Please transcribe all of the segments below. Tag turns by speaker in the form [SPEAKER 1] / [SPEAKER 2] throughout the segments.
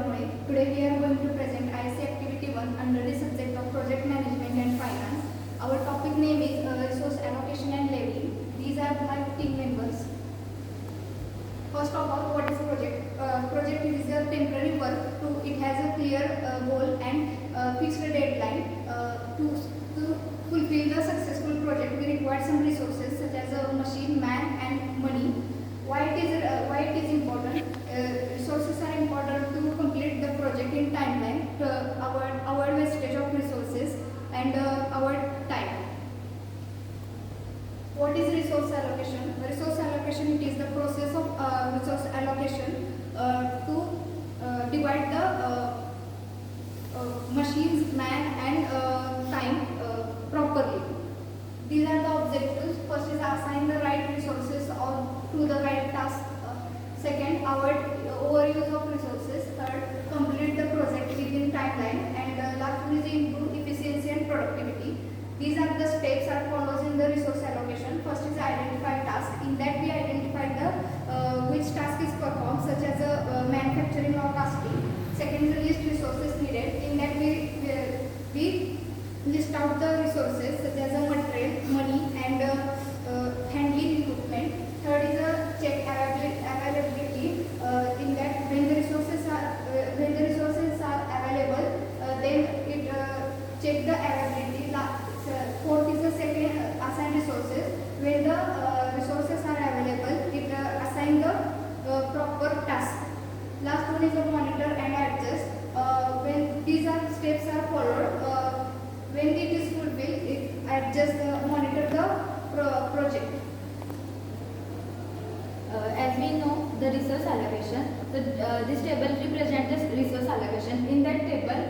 [SPEAKER 1] Damole. Today we are going to present ISC Activity 1 under the subject of Project Management and Finance. Our topic name is Resource Allocation and Leveling. These are my team members. First of all, what is project? Project is a temporary work. It has a clear goal and fixed deadline. To fulfill the successful project, we require some resources such as a machine, man, and money. Why it is important? Resources are important to complete the project in timeline, to avoid wastage of resources and our time. What is resource allocation? Resource allocation, it is the process of resource allocation to divide the machines, man, and time properly. These are the objectives. First is assign the right resources or to the right task. Second, avoid overuse of resources. Third, complete the project within timeline. And last one is improve efficiency and productivity. These are the steps are follows in the resource allocation. First is identify task. In that we identify the which task is performed, such as manufacturing or casting. Second is the list resources needed. In that we list out the resources such as material, money, and handling equipment. Third is a check availability. In that when the resources are available, then it check the availability. Fourth is the second assign resources. When the resources are available, it assign the proper task. Last one is the monitor and adjust. When these steps are followed, when it is fulfilled, it adjust monitor the project.
[SPEAKER 2] As we know, the resource allocation, this table represents the resource allocation. In that table,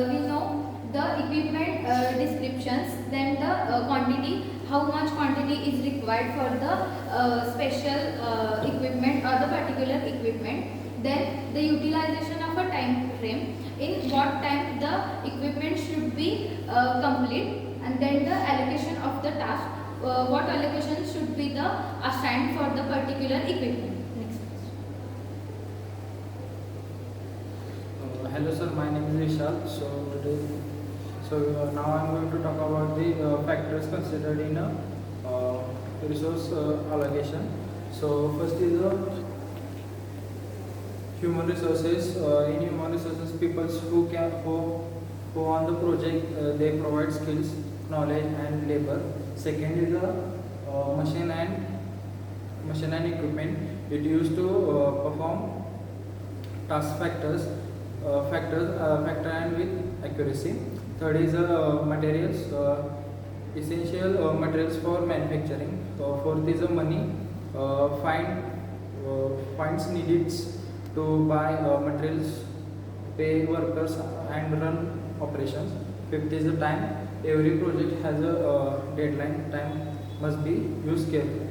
[SPEAKER 2] we know the equipment descriptions, then the quantity, how much quantity is required for the special equipment or the particular equipment. Then the utilization of a time frame, in what time the equipment should be complete, and then the allocation of the task, what allocation should be the assigned for the particular equipment. Next question.
[SPEAKER 3] Hello sir, my name is Vishal. Now I am going to talk about the factors considered in a resource allocation. So first is human resources. In human resources, people who on the project they provide skills, knowledge, and labor. Second is the machine and equipment. It used to perform task factor and with accuracy. Third is materials, essential materials for manufacturing. Fourth is money, funds needed to buy materials, pay workers, and run operations. Fifth is the time. Every project has a deadline. Time must be used carefully.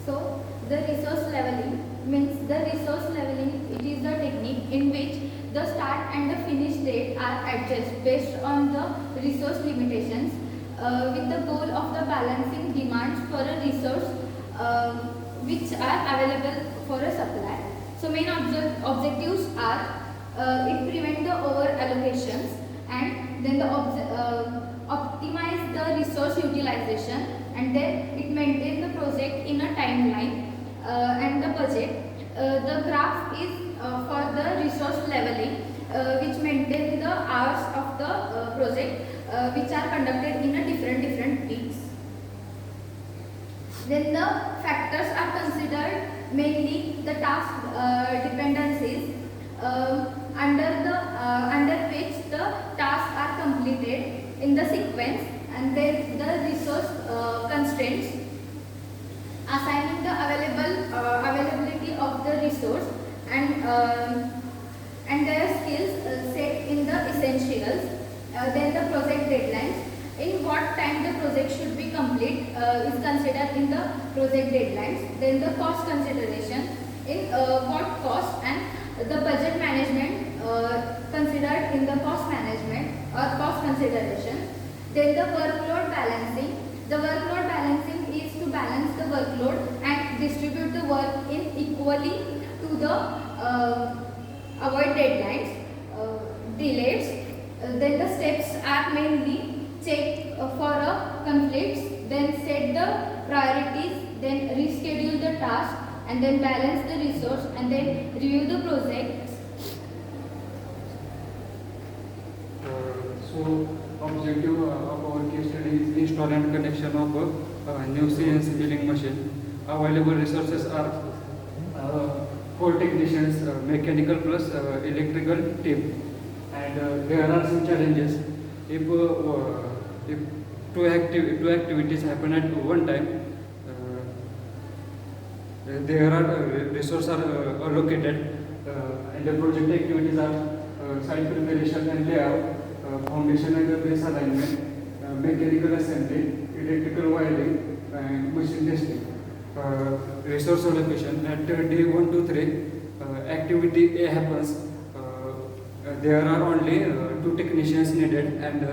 [SPEAKER 2] So the resource leveling means it is the technique in which the start and the finish date are adjusted based on the resource limitations with the goal of the balancing demands for a resource which are available for a supply. So main objectives are it prevent the over allocations, and then the optimize the resource utilization, and then it maintain the project in a timeline and the budget. The graph is for the resource leveling, which maintain the hours of the project which are conducted in a different weeks. Then the factors are considered mainly the task dependencies under which the tasks are completed in the sequence, and then the resource constraints, assigning the availability of the resource, and their skills set in the essentials. Then the project deadlines, in what time the project should be complete is considered in the project deadlines. Then the cost consideration, in what cost, and the budget management considered in the cost management or cost consideration. Then the workload balancing. The workload balancing is to balance the workload and distribute the work in equally to the avoid deadlines, delays. Then the steps are mainly check for conflicts, then set the priorities, then reschedule the task, and then balance the resource, and then review the projects.
[SPEAKER 4] So, objective of our case study is install and connection of a new CNC milling machine. Available resources are 4 technicians, mechanical plus electrical team. And there are some challenges. If two activities happen at one time, there are resources are allocated, and the project activities are site preparation and layout, foundation and base alignment, mechanical assembly, electrical wiring, and machine testing. Resource allocation at day 1 to 3, activity A happens. There are only 2 technicians needed, and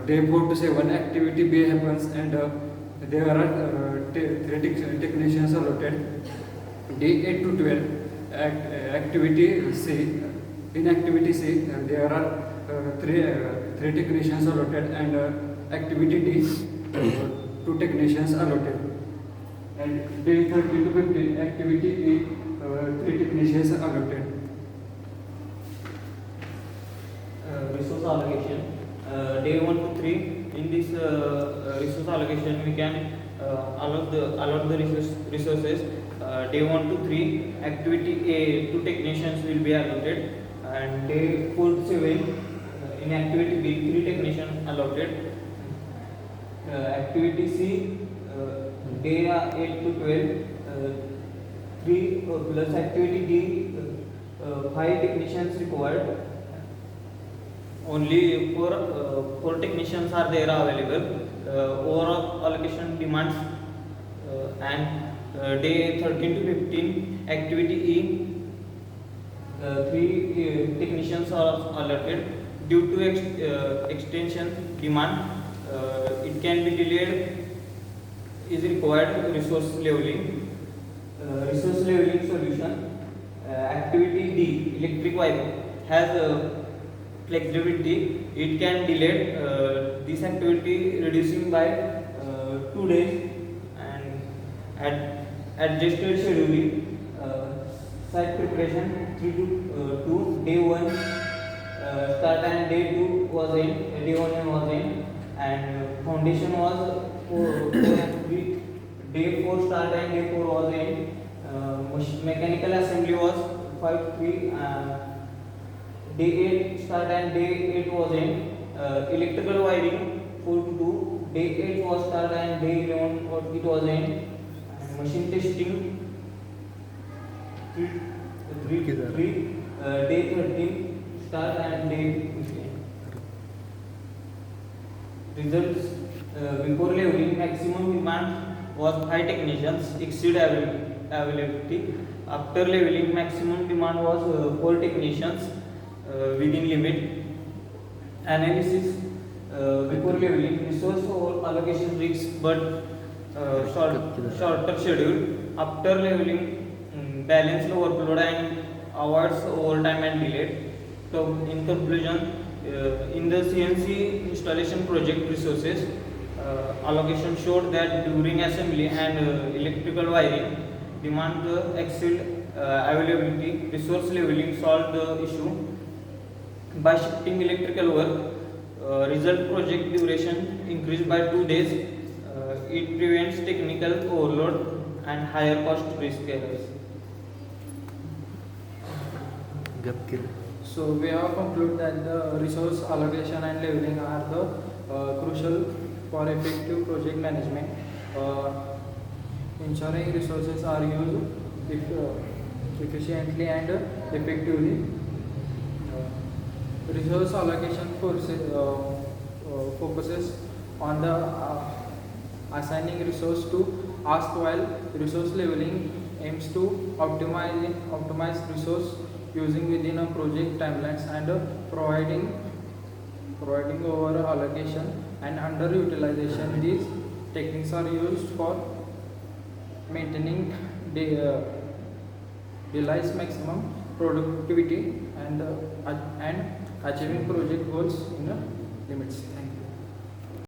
[SPEAKER 4] day 4 to 7, activity B happens, and there are 3 technicians allotted. Day 8 to 12, activity C. In activity C, there are 3 technicians allotted, and activity D, 2 technicians allotted. And day 13 to 15, activity E, 3 technicians allotted.
[SPEAKER 5] Resource allocation. Day 1 to 3, in this resource allocation we can allot the resources. Day 1 to 3, activity A, 2 technicians will be allocated, and day 4 to 7, in activity B, 3 technicians allotted. Activity C, day 8 to 12, 3 plus activity D, 5 technicians required. Only 4 technicians are there available. Overall allocation demands, and day 13 to 15, activity E, 3 technicians are allotted. Due to extension demand, it can be delayed. Is required resource leveling. Resource leveling solution. Activity D, electric wiring, has flexibility. It can delay this activity, reducing by 2 days, and adjusted scheduling. Site preparation 3 to 2, day 1 start and day 2 was in, day 1 was in, and foundation was 4 and 3, day 4 start and day 4 was in. Mechanical assembly was 5 to 3, day 8 start and day 8 was in. Electrical wiring 4 to 2, day 8 was start and day 11 it was in. And machine testing 3, day 13 start and day 15. Results. Before leveling, maximum demand was 5 technicians, exceed availability. After leveling, maximum demand was 4 technicians, within limit. Analysis. Before leveling, resource allocation risks, but shorter schedule. After leveling, balance the workload and avoids overtime and delay. So, in conclusion, in the CNC installation project resources, allocation showed that during assembly and electrical wiring, demand exceed availability. Resource leveling solved the issue by shifting electrical work. Result, project duration increased by 2 days. It prevents technical overload and higher cost risk errors.
[SPEAKER 3] So we have concluded that the resource allocation and leveling are the crucial for effective project management. Ensuring resources are used efficiently and effectively. Resource allocation focuses on the assigning resource to ask, while resource leveling aims to optimize resource using within a project timelines and providing over allocation and underutilization. These techniques are used for maintaining daylight's maximum productivity and achieving project goals in limits. Thank you.